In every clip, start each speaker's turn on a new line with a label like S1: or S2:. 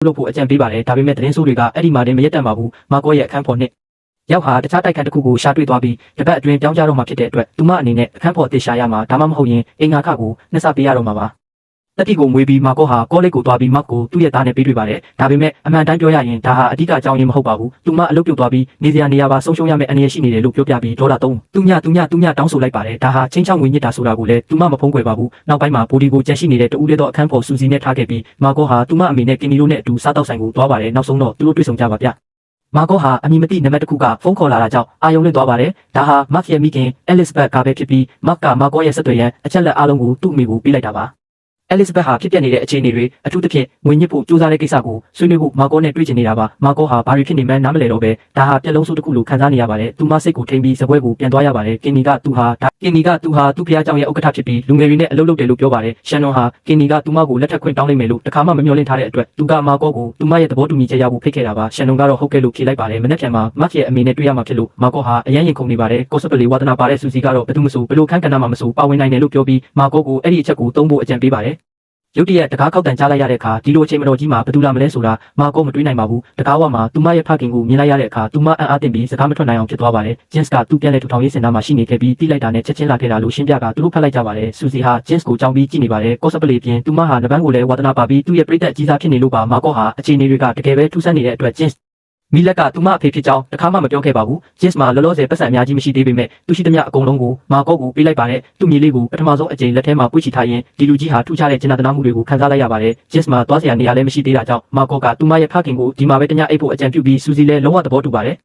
S1: လုပ်ဖို့အကြံပေးပါတယ်ဒါပေမဲ့သတင်းဆိုးတွေကအဲ့ဒီမှာတင်မရက်တန့်ပါဘူးမာကောရဲ့အခန်းဖော်နှစ်ရောက်ဟာတခြားတိုက်ခန်းတစ်ခုကိုရှာတွေ့သွားပြီးတပတ်အတွင်းပြောင်းကြတော့မှဖြစ်တဲ့အတွက်သူမအနေနဲ့အခန်းဖော်အသစ်ရှာရမှာဒါမှမဟုတ်ရင်အင်္ဂါခကိုနှစ်ဆပေးရတော့မှာပါတတိကိုမွေးပြီးမာကောဟာကောလိပ်ကိုသွားပြီးမောက်ကိုသူ့ရဲ့သားနဲ့ပေးတွေ့ပါတယ်ဒါပေမဲ့အမှန်တိုင်းပြောရရင်ဒါဟာအဓိကအကြောင်းရင်းမဟုတ်ပါဘူးသူမအလုပ်ပြုတ်သွားပြီးနေစရာနေရာပါဆုံးရှုံးရမယ့်အနေရရှိနေတယ်လို့ပြောပြပြီးဒေါ်လာ3သူညတောင်းဆိုလိုက်ပါတယ်ဒါဟာချင်းချောင်းငွေညစ်တာဆိုတာကိုလည်းသူမမဖုံးကွယ်ပါဘူးနောက်ပိုင်းမှာဘိုဒီကိုကြန့်ရှိနေတဲ့တူဦးလေးတော့အခန်းဖော်စူစီနဲ့ထားခဲ့ပြီးမာကောဟာသူမအမေနဲ့ကင်နီတို့နဲ့အတူစားတောက်ဆိုင်ကိုသွားပါတယ်နောက်ဆုံးတော့သူတို့တွေ့ဆုံကြပါဗျမာကောဟာအမည်မသိနံပါတ်တစ်ခုကဖုန်းခေါ်လာတာကြောင့်အာယုံလွတ်သွားပါတယ်ဒါဟာမတ်ဖီယမိခင်အဲလစ်ဘတ်ကပဲဖြစ်ပြီးမတ်ကမာကောရဲ့ဆက်သွယ်ရန်အချက်လက်အားလုံးကိုသူ့အမေကိုပေးလိုက်တာပါအဲလစ်ဘတ်ဟာဖြစ်ပျက်နေတဲ့အခြေအနေတွေအထူးသဖြင့်ငွေညစ်ဖို့ကြိုးစားတဲ့ကိစ္စကိုဆွေးနွေးဖို့မာကောနဲ့တွေ့ချင်နေတာပါမာကောဟာဘာတွေဖြစ်နေမှန်းနားမလည်တော့ပဲဒါဟာပြက်လုံးစုတစ်ခုလိုခံစားနေရပါတယ်သူမစိတ်ကိုထိန်းပြီးစပွဲကိုပြန်သွားရပါတယ်ကင်နီကသူဟာသူ့ဖះเจ้าရဲ့ဥက္ကဋ္ဌဖြစ်ပြီးလူငယ်တွေနဲ့အလုပ်လုပ်တယ်လို့ပြောပါတယ်ရှန်နွန်ဟာကင်နီကသူမကိုလက်ထပ်ခွင့်တောင်းလိုက်မယ်လို့တခါမှမမျှော်လင့်ထားတဲ့အတွက်သူကမာကောကိုသူမရဲ့သဘောတူညီချက်ရဖို့ဖိတ်ခဲ့တာပါရှန်နွန်ကတော့ဟုတ်ကဲ့လို့ဖြေလိုက်ပါတယ်မနေ့ပြန်မှာမတ်ရဲ့အမေနဲ့တွေ့ရမှာဖြစ်လို့မာကောဟာအရန်ရင်ခုန်နေပါတယ်ကော့စပလီဝါဒနာပါတဲ့ဆူစီကတော့ဘယ်သူမှမဆိုဘယ်လိုခန့်ကဏ္ဍမှာမဆိုပါဝင်နိုင်တယ်လို့ပြောပြီးမာကောကိုအဲ့ဒီအချက်ကိုသုံးဖို့အကြံပေးပါတယ်ရုတ်တရက်တကားခောက်တန်ကြားလိုက်ရတဲ့အခါဒီလိုအချိန်မတော်ကြီးမှာဘယ်သူလာမလဲဆိုတာမာကောမတွေးနိုင်ပါဘူးတကားဝမှာသူမရဲ့ဖခင်ကိုမြင်လိုက်ရတဲ့အခါသူမအံ့အားသင့်ပြီးစကားမထွက်နိုင်အောင်ဖြစ်သွားပါတယ်ဂျင်းစ်ကသူ့ပြန်လဲထူထောင်ရေးစင်တာမှာရှိနေခဲ့ပြီးတိလိုက်တာနဲ့ချက်ချင်းလာခဲ့တာလို့ရှင်းပြကသူတို့ဖတ်လိုက်ကြပါတယ်ဆူစီဟာဂျင်းစ်ကိုကြောင်းပြီးကြည့်နေပါတယ်ကော့စပလီပြင်သူမဟာနဘန်းကိုလည်းဝါသနာပါပြီးသူ့ရဲ့ပြိသက်ကြီးစားဖြစ်နေလို့ပါမာကောဟာအခြေအနေတွေကတကယ်ပဲထူးဆန်းနေတဲ့အတွက်ဂျင်းစ်မီလက်ကသူမအဖေဖြစ်ကြောင်းတခါမှမပြောခဲ့ပါဘူးဂျစ်မှာလောလောဆယ်ပတ်စံအများကြီးမရှိသေးပေမဲ့သူရှိသမျှအကုန်လုံးကိုမာကောကိုပေးလိုက်ပါတယ်သူ့မြေလေးကိုပထမဆုံးအကြိမ်လက်ထဲမှာပွေ့ချထားရင်ဒီလူကြီးဟာထူးခြားတဲ့ကျင်နာတနာမှုတွေကိုခံစားလိုက်ရပါတယ်ဂျစ်မှာသွားစရာနေရာလည်းမရှိသေးတာကြောင့်မာကောကသူမရဲ့ဖခင်ကိုဒီမှာပဲတညအိပ်ဖို့အကြံပြုပြီးစူစီလည်းလုံးဝသဘောတူပါတယ်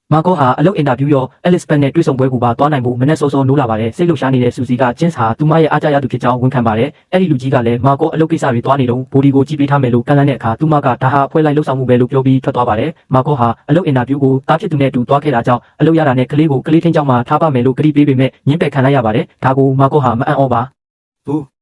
S1: မာကောဟာအလုပ်အင်တာဗျူးရောအဲလစ်ဘတ်နဲ့တွေ့ဆုံပွဲကိုပါသွားနိုင်ဖို့မနေ့စောစောနိုးလာပါတယ်စိတ်လှုပ်ရှားနေတဲ့ဆူစီကဂျင်းစ်ဟာသူမရဲ့အားကြရသူဖြစ်ကြောင်းဝန်ခံပါတယ်အဲ့ဒီလူကြီးကလည်းမာကောအလုပ်ကိစ္စတွေသွားနေတော့ဘိုဒီကိုကြည့်ပေးထားမယ်လို့ကန့်လန့်တဲ့အခါသူမကဒါဟာအဖွဲလိုက်လှုပ်ဆောင်မှုပဲလို့ပြောပြီးထွက်သွားပါတယ်မာကောဟာအလုပ်အင်တာဗျူးကိုတားဖြစ်သူနဲ့အတူသွားခဲ့တာကြောင့်အလုပ်ရတာနဲ့ကလေးထင်းကြောင့်မှထားပါမယ်လို့ကတိပေးပေမဲ့ညှင်းပယ်ခံလိုက်ရပါတယ်ဒါကိုမာကောဟာမအံ့ဩပါဘူး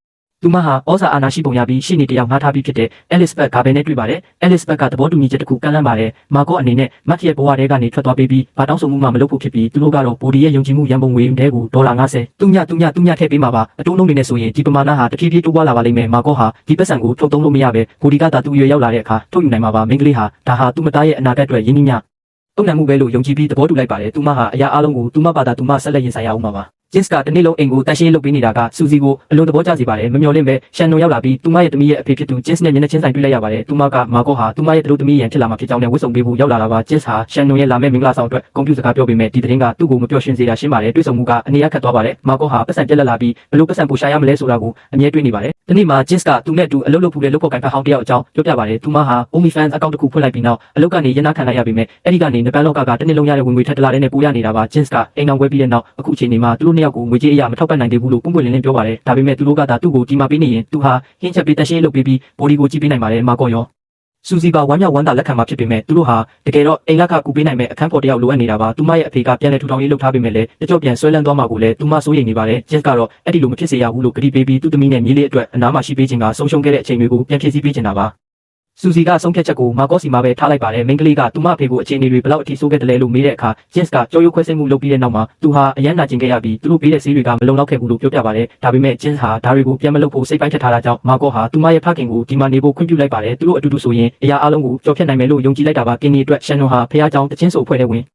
S1: သူမဟာဩဇာအာဏာရှိပုံရပြီးရှိနေတယောက်ငှားထားပြီးဖြစ်တဲ့အဲလစ်ဘတ်ဂါဘယ်နဲ့တွေ့ပါတယ်အဲလစ်ဘတ်ကသဘောတူညီချက်တစ်ခုကန့်လန့်ပါတယ်မာကောအနေနဲ့မတ်ရဲ့ဘဝထဲကနေထွက်သွားပြီးဘာတောင်းဆိုမှုမှမလုပ်ဖို့ဖြစ်ပြီးသူတို့ကတော့ဘိုဒီရဲ့ယုံကြည်မှုရန်ပုံငွေတဲကိုဒေါ်လာ90သူညထည့်ပေးမှာပါအတိုးနှုန်းတွေနဲ့ဆိုရင်ဒီပမာဏဟာတဖြည်းဖြည်းတိုးပွားလာပါလိမ့်မယ်မာကောဟာဒီပတ်စံကိုထုတ်သုံးလို့မရပဲဘိုဒီကသာသူ့ရွယ်ရောက်လာတဲ့အခါထုတ်ယူနိုင်မှာပါမိန်းကလေးဟာဒါဟာသူ့မသားရဲ့အနာဂတ်အတွက်ရင်းနှီးမြတုံ့ပြန်မှုပဲလို့ယုံကြည်ပြီးသဘောတူလိုက်ပါတယ်သူမဟာအရာအလုံးကိုသူမဘာသာသူမဆက်လက်ရင်ဆိုင်ရအောင်ပါဂျင်းစ်ကတနေ့လုံးအိမ်ကိုတန်ရှင်းလုပ်ပေးနေတာကဆူစီကိုအလွန်သဘောကျစေပါတယ်မမျှော်လင့်ပဲရှန်နွန်ရောက်လာပြီးသူမရဲ့သမီးရဲ့အဖေဖြစ်သူဂျင်းစ်နဲ့မျက်နှာချင်းဆိုင်တွေ့လိုက်ရပါတယ်သူမကမာကောဟာသူမရဲ့သမီးရန်ဖြစ်လာမှာဖြစ်ကြောင်းနဲ့ဝတ်စုံပေးဖို့ရောက်လာတာပါဂျင်းစ်ဟာရှန်နွန်ရဲ့လာမယ့်မင်္ဂလာဆောင်အတွက်ကွန်ပျူတာစကားပြောပေမဲ့ဒီသတင်းကသူ့ကိုမပျော်ရွှင်စေတာရှင်းပါတယ်တွေ့ဆုံမှုကအနေရခတ်သွားပါတယ်မာကောဟာပတ်စံပြက်လက်လာပြီးဘလို့ပတ်စံပူရှာရမလဲဆိုတာကိုအမြဲတွေးနေပါတယ်ဒီနေ့မှာဂျင်းစ်ကသူနဲ့အတူအလုပ်လုပ်ဖို့လေလုပ်ဖို့ကံဖတ်ဟောင်းတယောက်အကြောင်းပြောပြပါတယ်သူမဟာ OnlyFans အကောင့်တစ်ခုဖွင့်လိုက်ပြီးနောက်အလုပ်ကနေရနာခံလိုက်ရပေမဲ့အဲ့ဒီကနေနပန်းလောက်ကတနေ့လုံးရတဲ့ဝင်ငွေထက်တလားနဲ့ပိုရနေတာပါဂျင်းစ်ကအိမ်အောင်ခွဲပြီးတဲ့နောက်အခုချိန်နေမှာသူတို့နှစ်ယောက်ကိုငွေကြေးအရာမထောက်ပံ့နိုင်သေးဘူးလို့ပွင့်ပွင့်လင်းလင်းပြောပါတယ်ဒါပေမဲ့သူတို့ကသာသူ့ကိုဒီမှာပေးနေရင်သူဟာဟင်းချက်ပေးတရှင်းလုပ်ပေးပြီးဘော်ဒီကိုကြည့်ပေးနိုင်ပါတယ်မာကောရောစူစီပါဝမ်းမြောက်ဝမ်းသာလက်ခံမှာဖြစ်ပေမဲ့သူတို့ဟာတကယ်တော့အိမ်လခကူပေးနိုင်မဲ့အခန်းဖော်တယောက်လိုအပ်နေတာပါသူမရဲ့အဖေကပြန်လဲထူထောင်ရေးလုပ်ထားပေမဲ့လည်းတကြော့ပြန်ဆွဲလန်းသွားမှာကိုလည်းသူမစိုးရိမ်နေပါတယ်ဂျက်ကတော့အဲ့ဒီလိုမဖြစ်စေရဘူးလို့ကတိပေးပြီးသူ့သမီးနဲ့မြေးလေးအတွက်အနားမှာရှိပေးခြင်းကဆုံးရှုံးခဲ့တဲ့အချိန်တွေကိုပြန်ဖြည့်ဆည်းပေးခြင်းတာပါစူစီကဆုံးဖြတ်ချက်ကိုမာကောစီမှာပဲထားလိုက်ပါတယ်မိန်းကလေးကသူမအဖေကိုအခြေအနေတွေဘယ်လောက်အထိဆိုးခဲ့တယ်လဲလို့မေးတဲ့အခါဂျင်းစ်ကကြောက်ရွံ့ခွဲစိတ်မှုလုပ်ပြီးတဲ့နောက်မှာသူဟာအယမ်းနာကျင်ခဲ့ရပြီးသူတို့ပေးတဲ့ဆေးတွေကမလုံလောက်ခဲ့ဘူးလို့ပြောပြပါတယ်ဒါပေမဲ့ဂျင်းစ်ဟာဒါတွေကိုပြန်မလုပ်ဖို့စိတ်ပိုင်းထက်ထားတာကြောင့်မာကောဟာသူမရဲ့ဖခင်ကိုဒီမှာနေဖို့ခွင့်ပြုလိုက်ပါတယ်သူတို့အတူတူဆိုရင်အရာအလုံးကိုကြော်ဖြတ်နိုင်မယ်လို့ယုံကြည်လိုက်တာပါကင်နီအတွက်ရှန်နွန်ဟာဖះเจ้าတချင်းဆိုဖွဲ့တဲ့ဝ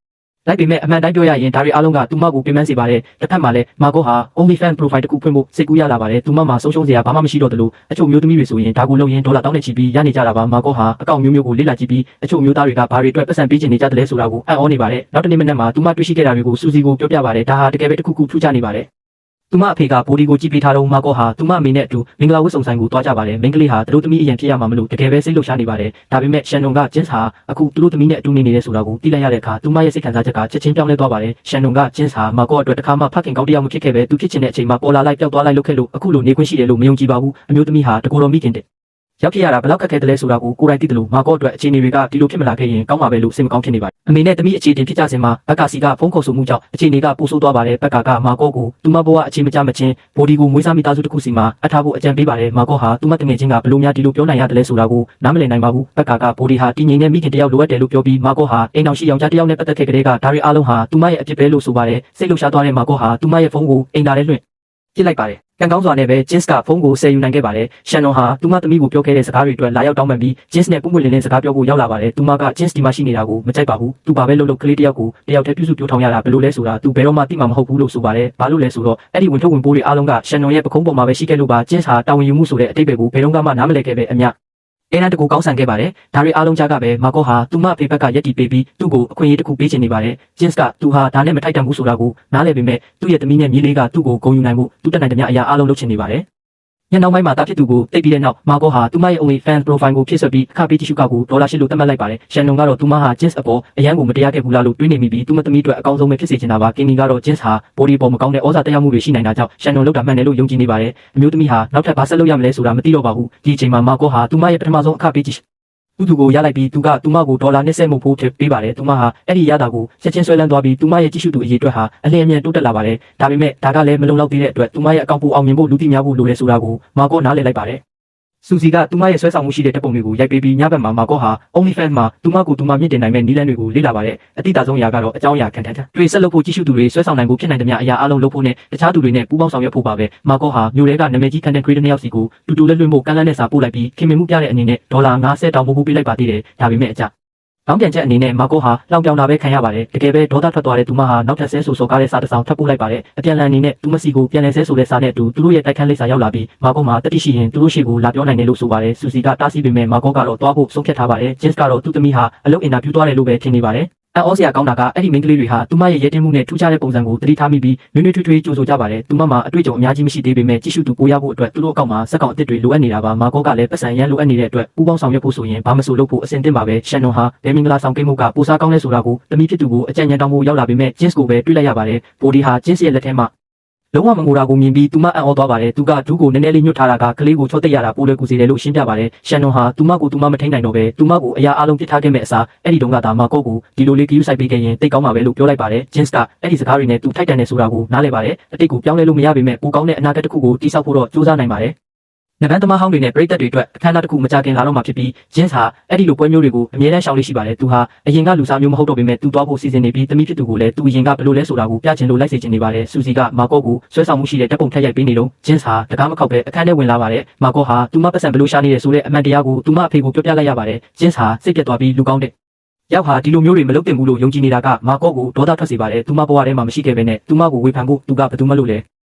S1: င်လိုက်ပေမဲ့အမှန်တိုင်းပြောရရင်ဒါတွေအားလုံးကသူမကိုပြင်ပန်းစေပါတယ်တစ်ဖက်မှာလည်းမာကောဟာ OnlyFans profile တစ်ခုဖွင့်ဖို့စိတ်ကူးရလာပါတယ်သူမမှာဆုံးရှုံးစရာဘာမှမရှိတော့သလိုအချို့မျိုးသမီးတွေဆိုရင်ဒါကိုလုပ်ရင်ဒေါ်လာတောင်းနဲ့ချီပြီးရနေကြတာပါမာကောဟာအကောင့်မျိုးကိုလေ့လာကြည့်ပြီးအချို့မျိုးသားတွေကဘာတွေအတွက်ပတ်စံပေးချင်နေကြတယ်လဲဆိုတာကိုအံ့ဩနေပါတယ်နောက်တစ်နေ့မနက်မှာသူမတွေ့ရှိခဲ့တာတွေကိုစူစီကိုပြောပြပါတယ်ဒါဟာတကယ်ပဲတစ်ခုခုထူးခြားနေပါတယ်သူမအဖေကဘိုဒီကိုကြည့်ပေးထားတော့မာကောဟာသူမအမေနဲ့အတူမင်္ဂလာဝတ်စုံဆိုင်ကိုသွားကြပါတယ်မိန်းကလေးဟာသူတို့သမီးအရင်ဖြစ်ရမှာမလို့တကယ်ပဲစိတ်လှုပ်ရှားနေပါတယ်ဒါပေမဲ့ရှန်နွန်ကဂျင်းစ်ဟာအခုသူတို့သမီးနဲ့အတူနေနေတဲ့ဆိုတာကိုသိလိုက်ရတဲ့အခါသူမရဲ့စိတ်ခံစားချက်ကချက်ချင်းပြောင်းလဲသွားပါတယ်ရှန်နွန်ကဂျင်းစ်ဟာမာကောအတွက်တခါမှဖခင်ကောင်းတယောက်မဖြစ်ခဲ့ပဲသူဖြစ်ချင်တဲ့အချိန်မှာပေါ်လာလိုက်ပျောက်သွားလိုက်လုပ်ခဲ့လို့အခုလိုနေခွင့်ရှိတယ်လို့မယုံကြည်ပါဘူးအမျိုးသမီးဟာတကူတော်မိခင်တဲ့ရောက်ခဲ့ရတာဘယ်လောက်ခက်ခဲတယ်လဲဆိုတာကိုကိုယ်တိုင်သိတယ်လို့မာကောအတွက်အခြေအနေတွေကဒီလိုဖြစ်မလာခဲ့ရင်ကောင်းပါပဲလို့စိတ်မကောင်းဖြစ်နေပါတယ်အမေနဲ့သမီးအခြေတင်ဖြစ်ကြစဉ်မှာဘက်ကစီကဖုန်းခေါ်ဆိုမှုကြောင့်အခြေအနေကပိုဆိုးသွားပါတယ်ဘက်ကမာကောကိုသူမဘဝအခြေမကျမချင်းဘော်ဒီကိုမွေးစားမိသားစုတစ်ခုစီမှာအထားဖို့အကြံပေးပါတယ်မာကောဟာသူမတငယ်ချင်းကဘလို့များဒီလိုပြောနိုင်ရတယ်လဲဆိုတာကိုနားမလည်နိုင်ပါဘူးဘက်ကဘော်ဒီဟာတည်ငြိမ်တဲ့မိခင်တယောက်လိုအပ်တယ်လို့ပြောပြီးမာကောဟာအိမ်အောင်ရှိယောက်ျားတယောက်နဲ့ပတ်သက်ခဲ့တဲ့ကဒါရီအားလုံးဟာသူမရဲ့အဖြစ်ပဲလို့ဆိုပါတယ်စိတ်လှုပ်ရှားသွားတဲ့မာကောဟာသူမရဲ့ဖုန်းကိုအိမ်သားထဲလွှင့်ပစ်လိုက်ပါတယ် ကံကောင်းစွာနဲ့ပဲ Jins ကဖုန်းကိုဆယ်ယူနိုင်ခဲ့ပါတယ်ရှန်နွန်ဟာသူမသမီးကိုပြောခဲ့တဲ့စကားတွေအတွက်လာရောက်တောင်းပန်ပြီး Jins နဲ့ပုံပွင့်လင်းလင်းစကားပြောဖို့ရောက်လာပါတယ်သူမက Jins ဒီမှာရှိနေတာကိုမကြိုက်ပါဘူးသူဘာပဲလုပ်လို့ကလေးတယောက်ကိုတယောက်တည်းပြုစုပြောထောင်ရတာဘယ်လိုလဲဆိုတာသူဘယ်တော့မှသိမှာမဟုတ်ဘူးလို့ဆိုပါတယ်ဘာလို့လဲဆိုတော့အဲ့ဒီဝင်ထုတ်ဝင်ပိုးတွေအားလုံးကရှန်နွန်ရဲ့ပခုံးပေါ်မှာပဲရှိခဲ့လို့ပါ Jins ဟာတာဝန်ယူမှုဆိုတဲ့အတိတ်ပဲကိုဘယ်တော့မှနားမလည်ခဲ့ပဲအမြအဲ့ဒါတကူကောင်းဆန်ခဲ့ပါတယ်ဒါတွေအားလုံးကြားကပဲမာကောဟာသူမဖေဘက်ကရက်တီပေးပြီးသူ့ကိုအခွင့်အရေးတစ်ခုပေးချင်နေပါတယ် Jins ကသူဟာဒါနဲ့မထိုက်တန်ဘူးဆိုတာကိုနားလည်ပေမဲ့သူ့ရဲ့သမီးနဲ့မြေးလေးကသူ့ကိုဂုဏ်ယူနိုင်မှုသူတက်နိုင်တဲ့မြအရာအားလုံးလုပ်ချင်နေပါတယ်ညနောက်ပိုင်းမှာတာဖြစ်သူကိုတိတ်ပြီးတဲ့နောက်မာကောဟာသူမရဲ့ only fan profile ကိုဖြည့်ဆွတ်ပြီးအခပေးတ िश ူကကို$8လို့သတ်မှတ်လိုက်ပါတယ်ရှန်နွန်ကတော့သူမဟာ Jins အပေါ်အရန်ကိုမတရားခဲ့ဘူးလားလို့တွေးနေမိပြီးသူမသမီးအတွက်အကောင်းဆုံးပဲဖြစ်စေချင်တာပါကင်နီကတော့ Jins ဟာ body ပေါ်မကောင်းတဲ့ဩဇာတက်ရောက်မှုတွေရှိနိုင်တာကြောင့်ရှန်နွန်လောက်တာမှန်တယ်လို့ယုံကြည်နေပါတယ်အမျိုးသမီးဟာနောက်ထပ်ဘာဆက်လုပ်ရမလဲဆိုတာမသိတော့ပါဘူးဒီအချိန်မှာမာကောဟာသူမရဲ့ပထမဆုံးအခပေးတ िशသူကိုရလိုက်ပြီးသူကသူမကို$20မှုဖို့ထည့်ပေးပါတယ်သူမဟာအဲ့ဒီရတာကိုချက်ချင်းဆွဲလန်းသွားပြီးသူမရဲ့ကြည့်ရှုသူအရေးအတွက်ဟာအလင်းအမြန်တိုးတက်လာပါတယ်ဒါပေမဲ့ဒါကလည်းမလုံလောက်သေးတဲ့အတွက်သူမရဲ့အကောင့်ပို့အောင်မြင်ဖို့လူသိများဖို့လိုတယ်ဆိုတာကိုမာကောနားလည်လိုက်ပါတယ်စူစီကသူမရဲ့ဆွဲဆောင်မှုရှိတဲ့တပ်ပုံတွေကိုရိုက်ပေးပြီးညဘက်မှာမာကောဟာ OnlyFans မှာသူမကိုသူမမြင့်တင်နိုင်မဲ့နည်းလမ်းတွေကိုလေ့လာပါတယ်အတိအကျဆုံးအရာကတော့အကြောင်းအရာခံထမ်းတွေဆက်လုပ်ဖို့ကြည့်ရှုသူတွေဆွဲဆောင်နိုင်ဖို့ဖြစ်နိုင်တဲ့အရာအလုံးလုပ်ဖို့နဲ့တခြားသူတွေနဲ့ပူးပေါင်းဆောင်ရွက်ဖို့ပါပဲမာကောဟာမျိုးတွေကနာမည်ကြီး content creator နှစ်ယောက်စီကိုတူလွတ်လွတ်ဖို့ကမ်းလှမ်းတဲ့စာပို့လိုက်ပြီးခင်မင်မှုပြတဲ့အနေနဲ့$50တောင်းဖို့ပေးလိုက်ပါသေးတယ်ဒါပေမဲ့အကြတောင်းပြန်ချက်အနေနဲ့မာကောဟာလောင်ပြောင်တာပဲခံရပါတယ်တကယ်ပဲဒေါသထွက်သွားတဲ့သူမဟာနောက်ထပ်ဆဲဆိုကားတဲ့စာတစ်စောင်ထပ်ပို့လိုက်ပါတယ်အပြန်လန်အနေနဲ့သူမစီကိုပြန်လည်ဆဲဆိုတဲ့စာနဲ့အတူသူတို့ရဲ့တိုက်ခန်းလိပ်စာရောက်လာပြီးမာကောမှာတတိရှိရင်သူတို့ရှိကိုလာပြောနိုင်တယ်လို့ဆိုပါတယ်စူစီကတားဆီးပေမဲ့မာကောကတော့သွားဖို့ဆုံးဖြတ်ထားပါတယ်ဂျင်းစ်ကတော့သူ့သမီးဟာအလုပ်အင်တာဗျူးသွားတယ်လို့ပဲထင်နေပါတယ်အော်စရာကောင်းတာကအဲ့ဒီမိန်းကလေးတွေဟာသူမရဲ့ရဲတင်းမှုနဲ့ထူးခြားတဲ့ပုံစံကိုသတိထားမိပြီးနွေးနွေးထွေးထွေးကြိုဆိုကြပါတယ်သူမမှာအတွေ့အကြုံအများကြီးမရှိသေးပေမဲ့ကြည့်ရှုသူပိုရဖို့အတွက်သူတို့အကောင့်မှာစက်ကောင်အစ်စ်တွေလိုအပ်နေတာပါမာကောကလည်းပတ်စံရန်လိုအပ်နေတဲ့အတွက်ပူပေါင်းဆောင်ရွက်ဖို့ဆိုရင်ဘာမဆိုလုပ်ဖို့အဆင်သင့်ပါပဲရှန်နွန်ဟာဘယ်မင်္ဂလာဆောင်ကိမှုကပိုစားကောင်းလဲဆိုတာကိုသမီးဖြစ်သူကိုအကြံဉာဏ်တောင်းဖို့ရောက်လာပေမဲ့ဂျင်းစ်ကိုပဲတွေးလိုက်ရပါတယ်ဘိုဒီဟာဂျင်းစ်ရဲ့လက်ထဲမှာလုံးဝမငိုတာကိုမြင်ပြီးသူမအံ့ဩသွားပါတယ်သူကဒူးကိုနည်းနည်းလေးညှို့ထားတာကကလေးကိုချော့သိရတာပိုလွယ်ကူစေတယ်လို့ရှင်းပြပါတယ်ရှန်နွန်ဟာသူမကိုသူမမထိန်နိုင်တော့ပဲသူမကိုအရာအလုံးပြစ်ထားခဲ့မဲ့အစားအဲ့ဒီတုန်းကဒါမာကော့ကိုဒီလိုလေးဂယူးဆိုင်ပေးခဲ့ရင်တိတ်ကောင်းမှာပဲလို့ပြောလိုက်ပါတယ်ဂျင်းစ်ကအဲ့ဒီစကားတွေနဲ့သူထိုက်တန်တယ်ဆိုတာကိုနားလည်ပါတယ်အတိတ်ကိုပြောင်းလဲလို့မရပေမဲ့ပိုကောင်းတဲ့အနာဂတ်တစ်ခုကိုတည်ဆောက်ဖို့တော့ကြိုးစားနိုင်ပါတယ်နဗန်သမားဟောင်းတွေနဲ့ပြည်သက်တွေအတွက်အခမ်းအနားတစ်ခုမကြခင်လာတော့မှဖြစ်ပြီးဂျင်းစ်ဟာအဲ့ဒီလိုပွဲမျိုးတွေကိုအမြဲတမ်းရှောင်လေးရှိပါတယ်သူဟာအရင်ကလူစားမျိုးမဟုတ်တော့ပေမဲ့သူသွားဖို့စီစဉ်နေပြီးသမီးဖြစ်သူကိုလည်းသူအရင်ကဘယ်လိုလဲဆိုတာကိုပြချင်လို့လိုက်စေချင်နေပါတယ်စူစီကမာကော့ကိုဆွဲဆောင်မှုရှိတဲ့တပ်ပုံထက်ရိုက်ပေးနေလို့ဂျင်းစ်ဟာတကားမခောက်ပဲအခန်းထဲဝင်လာပါတယ်မာကော့ဟာသူမပတ်စံဘယ်လိုရှာနေတယ်ဆိုတဲ့အမှန်တရားကိုသူမအဖေကိုပြောပြလိုက်ရပါတယ်ဂျင်းစ်ဟာစိတ်ပြတ်သွားပြီးလူကောင်းတဲ့ရောက်ဟာဒီလိုမျိုးတွေမလုပ်တင်ဘူးလို့ယုံကြည်နေတာကမာကော့ကိုဒေါသထွက်စေပါတယ်သူမဘဝထဲမှာမရှိခဲ့ပဲနဲ့သူမကိုဝေဖန်ဖို့သူကဘယ်သူမှလို့လ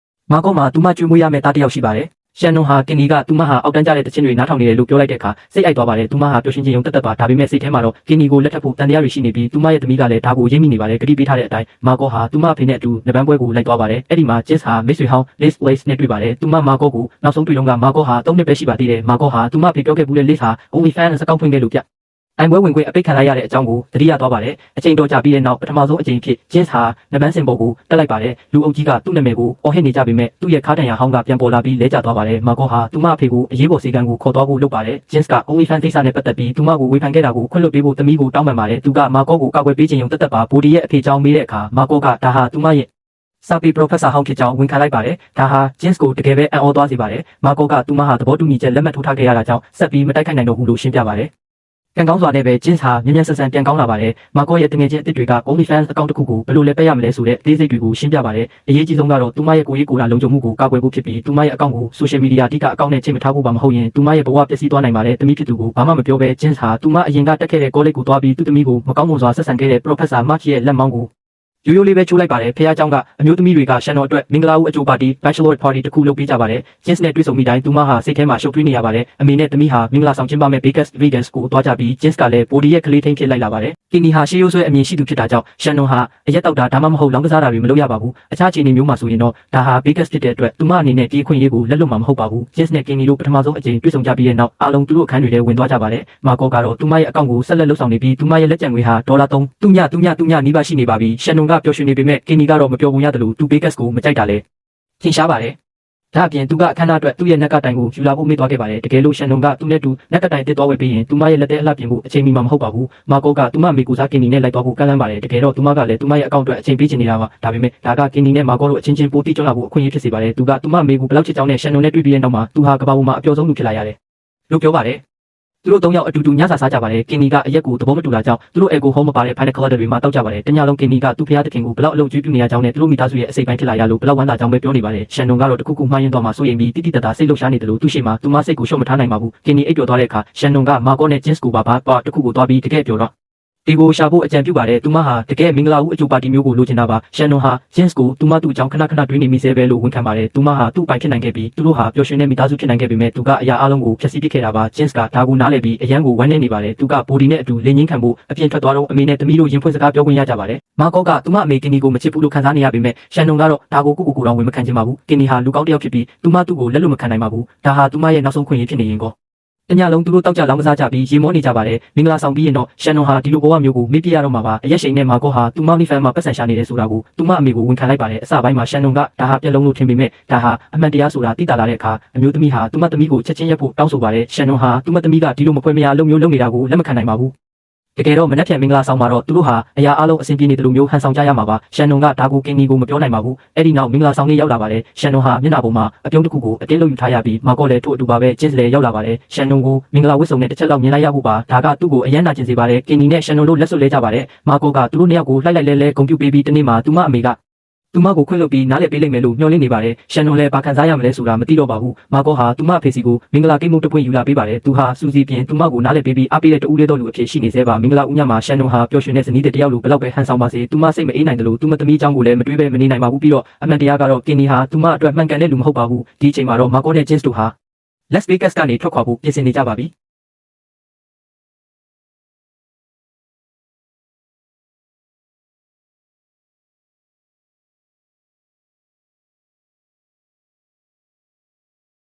S1: ဲမာကော့မှာသူမကျွေးမွေးရမယ့်တားတယောက်ရှိပါတယ်ရှန်နွန်ဟာကင်နီကသူမဟာအောက်တန်းကြတဲ့တခြင်းတွေနားထောင်နေတယ်လို့ပြောလိုက်တဲ့အခါစိတ်အိုက်သွားပါတယ်သူမဟာပျော်ရွှင်ခြင်းရုံတက်ပါဒါပေမဲ့စိတ်ထဲမှာတော့ကင်နီကိုလက်ထပ်ဖို့တန်တရားတွေရှိနေပြီးသူမရဲ့သမီးကလည်းဒါကိုရိပ်မိနေပါတယ်ဂတိပေးထားတဲ့အတိုင်းမာကော့ဟာသူမအဖေနဲ့အတူနဗန်းပွဲကိုလိုက်သွားပါတယ်အဲ့ဒီမှာဂျင်းစ်ဟာမိတ်ဆွေဟောင်း Liz Blaze နဲ့တွေ့ပါတယ်သူမမာကော့ကိုနောက်ဆုံးတွေ့တော့ကမာကော့ဟာ3နှစ်ပဲရှိပါသေးတယ်မာကော့ဟာသူမအဖေပြောခဲ့ဘူးလေ Liz ဟာ OnlyFans အကောင့်ဖွင့်ခဲ့လို့ပြအိုင်ပွဲဝင်ခွင့်အပိတ်ခံလိုက်ရတဲ့အကြောင်းကိုသတိရသွားပါတယ်အချိန်တော်ကြာပြီးတဲ့နောက်ပထမဆုံးအကြိမ်ဖြစ်ဂျင်းစ်ဟာနဗန်းစင်ပေါ်ကိုတက်လိုက်ပါတယ်လူအုပ်ကြီးကသူ့နာမည်ကိုအော်ဟစ်နေကြပေမဲ့သူ့ရဲ့ခါတန်ရဟောင်းကပြန်ပေါ်လာပြီးလဲကျသွားပါတယ်မာကော့ဟာသူမအဖေကိုအရေးပေါ်စေကံကိုခေါ်သွားဖို့လုပ်ပါတယ်ဂျင်းစ်က OnlyFans ကိစ္စနဲ့ပတ်သက်ပြီးသူမကိုဝေဖန်ခဲ့တာကိုခွင့်လွှတ်ပေးဖို့သမီးကိုတောင်းပန်ပါတယ်သူကမာကော့ကိုကောက်ွယ်ပေးခြင်းရုံတက်ပါဘိုဒီရဲ့အဖေကြောင့်မေးတဲ့အခါမာကော့ကဒါဟာသူမရဲ့စာပေ professor ဟောင်းဖြစ်ကြောင်းဝန်ခံလိုက်ပါတယ်ဒါဟာ Jins ကိုတကယ်ပဲအံ့ဩသွားစေပါတယ်မာကော့ကသူမဟာသဘောတူညီချက်လက်မှတ်ထိုးထားခဲ့ရတာကြောင့်ဆက်ပြီးမတိုက်ခိုက်နိုင်တော့ဘူးလို့ရှင်းပြပါတယ်ကံကောင်းစွာနဲ့ပဲဂျင်းစ်ဟာမြ мян ဆန်ဆန်ပြန်ကောင်းလာပါတယ်မာကော့ရဲ့တငယ်ချင်းအစ်စ်တွေက OnlyFans အကောင့်တစ်ခုကိုဘယ်လိုလဲပက်ရမလဲဆိုတဲ့သေးစိတ်တွေကိုရှင်းပြပါတယ်အရေးကြီးဆုံးကတော့သူမရဲ့ကိုယ်ရေးကိုယ်တာလုံခြုံမှုကိုကာကွယ်ဖို့ဖြစ်ပြီးသူမရဲ့အကောင့်ကို social media အဓိကအကောင့်နဲ့ချိန်မထားဖို့ပါမဟုတ်ရင်သူမရဲ့ဘဝပျက်စီးသွားနိုင်ပါတယ်တမီးဖြစ်သူကိုဘာမှမပြောဘဲဂျင်းစ်ဟာသူမအရင်ကတက်ခဲ့တဲ့ college ကိုသွားပြီးသူ့သမီးကိုမကောင်းမွန်စွာဆက်ဆံခဲ့တဲ့ professor March ရဲ့လက်မောင်းကိုရိုးရိုးလေးပဲချိုးလိုက်ပါတယ်ဖះเจ้าကအမျိုးသမီးတွေကရှန်တော်အတွက်မင်္ဂလာဦးအကျိုးပါတီ bachelor party တစ်ခုလုပ်ပေးကြပါတယ်ဂျင်းစ်နဲ့တွေ့ဆုံမိတိုင်းသူမဟာစိတ်ထဲမှာရှုပ်ထွေးနေရပါတယ်အမေနဲ့သမီးဟာမင်္ဂလာဆောင်ကျင်းပမဲ့ Vegas ကိုသွားကြပြီးဂျင်းစ်ကလည်းပိုဒီရဲ့ကလေးထိန်ဖြစ်လိုက်လာပါတယ်ကင်နီဟာရှေးရိုးဆွဲအမြင်ရှိသူဖြစ်တာကြောင့်ရှန်တော်ဟာအရက်တောက်တာဒါမှမဟုတ်လောင်းကစားတာတွေမလုပ်ရပါဘူးအခြားခြေအနေမျိုးမှာဆိုရင်တော့ဒါဟာ Vegas ဖြစ်တဲ့အတွက်သူမအနေနဲ့ဒီအခွင့်အရေးကိုလက်လွတ်မှာမဟုတ်ပါဘူးဂျင်းစ်နဲ့ကင်နီတို့ပထမဆုံးအကြိမ်တွေ့ဆုံကြပြီးတဲ့နောက်အားလုံးသူတို့အခန်းတွေထဲဝင်သွားကြပါတယ်မာကော့ကတော့သူမရဲ့အကောင့်ကိုဆက်လက်လှုပ်ဆောင်နေပြီးသူမရဲ့လက်ကျန်ငွေဟာ$3သူညနီးပါးရှိနေပါပြီရှန်တော်ကပျော်ရွှင်နေပေမဲ့ကင်နီကတော့မပြောပုံရတယ်လို့သူဘေးကတ်ကိုမကြိုက်တာလဲထင်ရှားပါတယ်ဒါအပြင်သူကအခမ်းအနားအတွက်သူ့ရဲ့နက်ကတိုင်ကိုယူလာဖို့မေ့သွားခဲ့ပါတယ်တကယ်လို့ရှန်နွန်ကသူ့နဲ့တူနက်ကတိုင်တစ်သွားဝယ်ပြီးရင်သူမရဲ့လက်သေးအလှပြင်ဖို့အချိန်မီမှာမဟုတ်ပါဘူးမာကော့ကသူမမေကူစားကင်နီနဲ့လိုက်သွားဖို့ကမ်းလှမ်းပါတယ်တကယ်တော့သူမကလည်းသူမရဲ့အကောင့်အတွက်အချိန်ပေးချင်နေတာပါဒါပေမဲ့ဒါကကင်နီနဲ့မာကော့တို့အချင်းချင်းပိုတိကျွမ်းလာဖို့အခွင့်အရေးဖြစ်စေပါတယ်သူကသူမမေကူဘယ်လောက်ချစ်ကြောင်းနဲ့ရှန်နွန်နဲ့တွေ့ပြီးတဲ့နောက်မှာသူဟာကမ္ဘာပေါ်မှာအပျော်ဆုံးလူဖြစ်လာရတယ်လို့ပြောပါတယ် သူတို့၃ယောက်အတူတူညစာစားကြပါတယ်ကင်နီကအရက်ကိုသဘောမတူတာကြောင့်သူတို့အဲကိုဟောမပါတဲ့ Final Color တွေမှာတောက်ကြပါတယ်တညလုံးကင်နီကသူ့ဖျားသခင်ကိုဘလောက်အလုပ်ကျွေးပြနေရကြောင်းနဲ့သူတို့မိသားစုရဲ့အစိပ်ပိုင်းဖြစ်လာရလို့ဘလောက်ဝမ်းသာကြောင်းပဲပြောနေပါတယ်ရှန်နွန်ကတော့တခုခုမှားယွင်းသွားမှစိုးရိမ်ပြီးတိတိတတ်တာစိတ်လှုပ်ရှားနေတယ်လို့သူရှိမှသူမစိတ်ကိုရှော့မထားနိုင်ပါဘူးကင်နီအိပ်ပျော်သွားတဲ့အခါရှန်နွန်ကမာကောနဲ့ဂျင်းစ်ကိုပါတခုကိုသွားပြီးတကယ်ပြောတော့ဒီကိုရှာဖို့အကြံပြုပါတယ်သူမဟာတကယ်မင်္ဂလာဦးအကျိုးပါတီမျိုးကိုလိုချင်တာပါရှန်နွန်ဟာဂျင်းစ်ကိုသူမသူ့အကြောင်းခဏတွေးနေမိစေပဲလို့ဝန်ခံပါတယ်သူမဟာသူ့အပိုင်ဖြစ်နိုင်ခဲ့ပြီးသူတို့ဟာပျော်ရွှင်တဲ့မိသားစုဖြစ်နိုင်ခဲ့ပေမဲ့သူကအရာအလုံးကိုဖျက်ဆီးပစ်ခဲ့တာပါဂျင်းစ်ကဒါကိုနားလည်ပြီးအရန်ကိုဝမ်းနည်းနေပါတယ်သူကဘိုဒီနဲ့အတူလင်းငင်းခံဖို့အပြင်ထွက်သွားတော့အမေနဲ့သမီးတို့ရင်ဖွင့်စကားပြောခွင့်ရကြပါတယ်မာကောကသူမအမေကင်နီကိုမချစ်ဘူးလို့ခံစားနေရပေမဲ့ရှန်နွန်ကတော့ဒါကိုကိုတော့ဝန်မခံချင်ပါဘူးကင်နီဟာလူကောင်းတစ်ယောက်ဖြစ်ပြီးသူမသူ့ကိုလက်လွတ်မခံနိုင်ပါဘူးဒါဟာသူမရဲ့နောက်ဆုံးခွင့်ရဖြစ်နေရင်ကောတညလုံးသူတို့တောက်ကြလောင်းကစားကြပြီးရေမောနေကြပါတယ်မင်္ဂလာဆောင်ပြီးရင်တော့ရှန်နွန်ဟာဒီလိုဘဝမျိုးကိုမေ့ပြရတော့မှာပါအရက်ရှိန်နဲ့မာကောဟာသူမနီဖန်မှာပတ်စံရှာနေတယ်ဆိုတာကိုသူမအမေကိုဝန်ခံလိုက်ပါတယ်အစပိုင်းမှာရှန်နွန်ကဒါဟာပြက်လုံးလို့ထင်ပေမဲ့ဒါဟာအမှန်တရားဆိုတာသိတာလာတဲ့အခါအမျိုးသမီးဟာသူမသမီးကိုချက်ချင်းရက်ဖို့တောင်းဆိုပါတယ်ရှန်နွန်ဟာသူမသမီးကဒီလိုမဖွဲမရအလုပ်မျိုးလုပ်နေတာကိုလက်မခံနိုင်ပါဘူးတကယ်တော့မနက်ဖြန်မင်္ဂလာဆောင်မှာတော့သူတို့ဟာအရာအလုံးအဆင်ပြေနေတယ်လို့မျိုးဟန်ဆောင်ကြရမှာပါရှန်နွန်ကဒါကိုကင်နီကိုမပြောနိုင်ပါဘူးအဲ့ဒီနောက်မင်္ဂလာဆောင်လေးရောက်လာပါတယ်ရှန်နွန်ဟာမျက်နှာပေါ်မှာအပြုံးတစ်ခုကိုအတင်းလုပ်ယူထားရပြီးမာကောလည်းထို့အတူပါပဲဂျင်းစ်လည်းရောက်လာပါတယ်ရှန်နွန်ကိုမင်္ဂလာဝတ်စုံနဲ့တစ်ချက်လောက်မြင်လိုက်ရဖို့ပါဒါကသူ့ကိုအယမ်းနာကျင်စေပါတယ်ကင်နီနဲ့ရှန်နွန်တို့လက်စွပ်လဲကြပါတယ်မာကောကသူတို့နှစ်ယောက်ကိုလှိုက်လဲဂုံပြူပေးပြီးတနေ့မှာသူမအမေကသူမကိုခွင့်လွှတ်ပြီးနားလည်ပေးလိမ့်မယ်လို့မျှော်လင့်နေပါတယ်ရှန်နွန်လည်းဘာခံစားရမလဲဆိုတာမသိတော့ပါဘူးမာကောဟာသူမအဖေစီကိုမင်္ဂလာကိတ်မုတ်တစ်ပွင့်ယူလာပေးပါတယ်သူဟာစူစီပြင်သူမကိုနားလည်ပေးပြီးအားပေးတဲ့တူဦးလေးတော်လူအဖြစ်ရှိနေသေးပါမင်္ဂလာဦးညမှာရှန်နွန်ဟာပျော်ရွှင်တဲ့ဇနီးတဲ့တယောက်လိုဘလောက်ပဲဟန်ဆောင်ပါစေသူမစိတ်မအေးနိုင်တယ်လို့သူမသမီးเจ้าကိုလည်းမတွေးပဲမနေနိုင်ပါဘူးပြီးတော့အမှန်တရားကတော့ကင်နီဟာသူမအတွက်မှန်ကန်တဲ့လူမဟုတ်ပါဘူးဒီအချိန်မှာတော့မာကောနဲ့ဂျင်းစ်တို့ဟာ Las Vegas ကနေထွက်ခွာဖို့ပြင်ဆင်နေကြပါပြီ